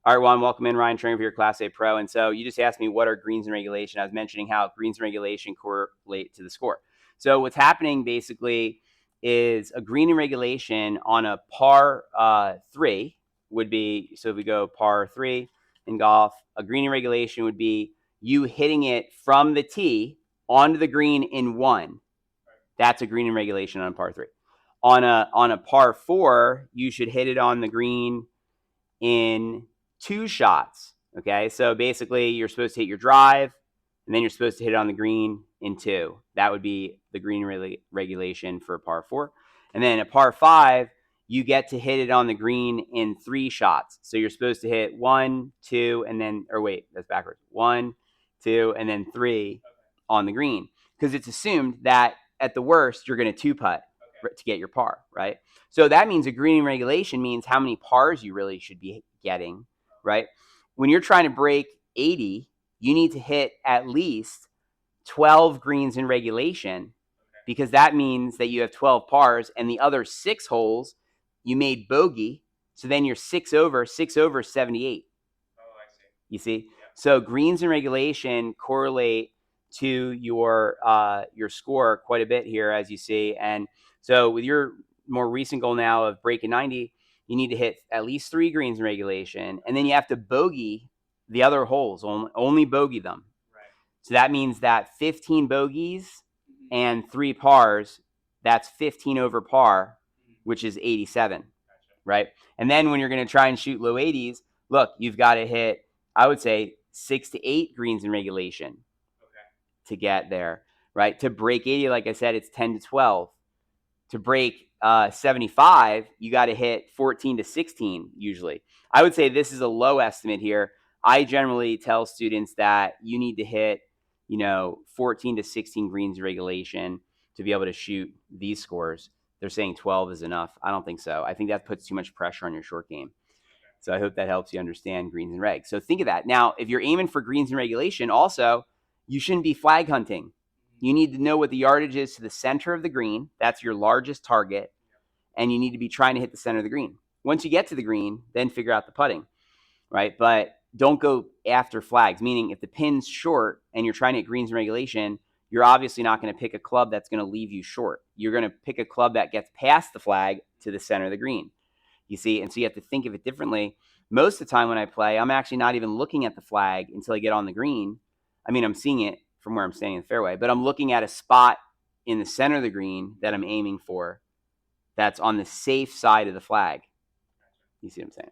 All right, Juan, welcome in. Ryan Trainer for your Class A Pro. And so you just asked me what are greens in regulation. I was mentioning how greens in regulation correlate to the score. So what's happening basically is a green in regulation on a par 3 would be, so if we go par 3 in golf, a green in regulation would be you hitting it from the tee onto the green in 1. That's a green in regulation on par 3. On a par 4, you should hit it on the green in 2 shots. Okay, so basically you're supposed to hit your drive, and then you're supposed to hit it on the green in 2. That would be the green regulation for par 4. And then a par 5, you get to hit it on the green in 3 shots. So you're supposed to hit 1, 2, and then, or wait, that's backwards. 1, 2, and then 3 on the green, because it's assumed that at the worst you're going to 2-putt to get your par, right? So that means a green regulation means how many pars you really should be getting, right? When you're trying to break 80, you need to hit at least 12 greens in regulation, because that means that you have 12 pars, and the other 6 holes you made bogey. So then you're 6 over 78. Oh, I see. You see? So greens in regulation correlate to your score quite a bit here, as you see. And so with your more recent goal now of breaking 90, you need to hit at least 3 greens in regulation, and then you have to bogey the other holes, only bogey them. Right. So that means that 15 bogeys and 3 pars, that's 15 over par, which is 87, Gotcha. right? And then when you're going to try and shoot low 80s, look, you've got to hit, I would say, 6 to 8 greens in regulation to get there, right? To break 80, like I said, it's 10 to 12. To break 75, you got to hit 14 to 16 usually. I would say this is a low estimate here. I generally tell students that you need to hit, 14 to 16 greens in regulation to be able to shoot these scores. They're saying 12 is enough. I don't think so. I think that puts too much pressure on your short game. So I hope that helps you understand greens and reg. So think of that. Now, if you're aiming for greens and regulation, also, you shouldn't be flag hunting. You need to know what the yardage is to the center of the green. That's your largest target. And you need to be trying to hit the center of the green. Once you get to the green, then figure out the putting, right? But don't go after flags, meaning if the pin's short and you're trying to hit greens and regulation, you're obviously not going to pick a club that's going to leave you short. You're going to pick a club that gets past the flag to the center of the green. You see, and so you have to think of it differently. Most of the time when I play, I'm actually not even looking at the flag until I get on the green. I mean, I'm seeing it from where I'm standing in the fairway, but I'm looking at a spot in the center of the green that I'm aiming for that's on the safe side of the flag. You see what I'm saying?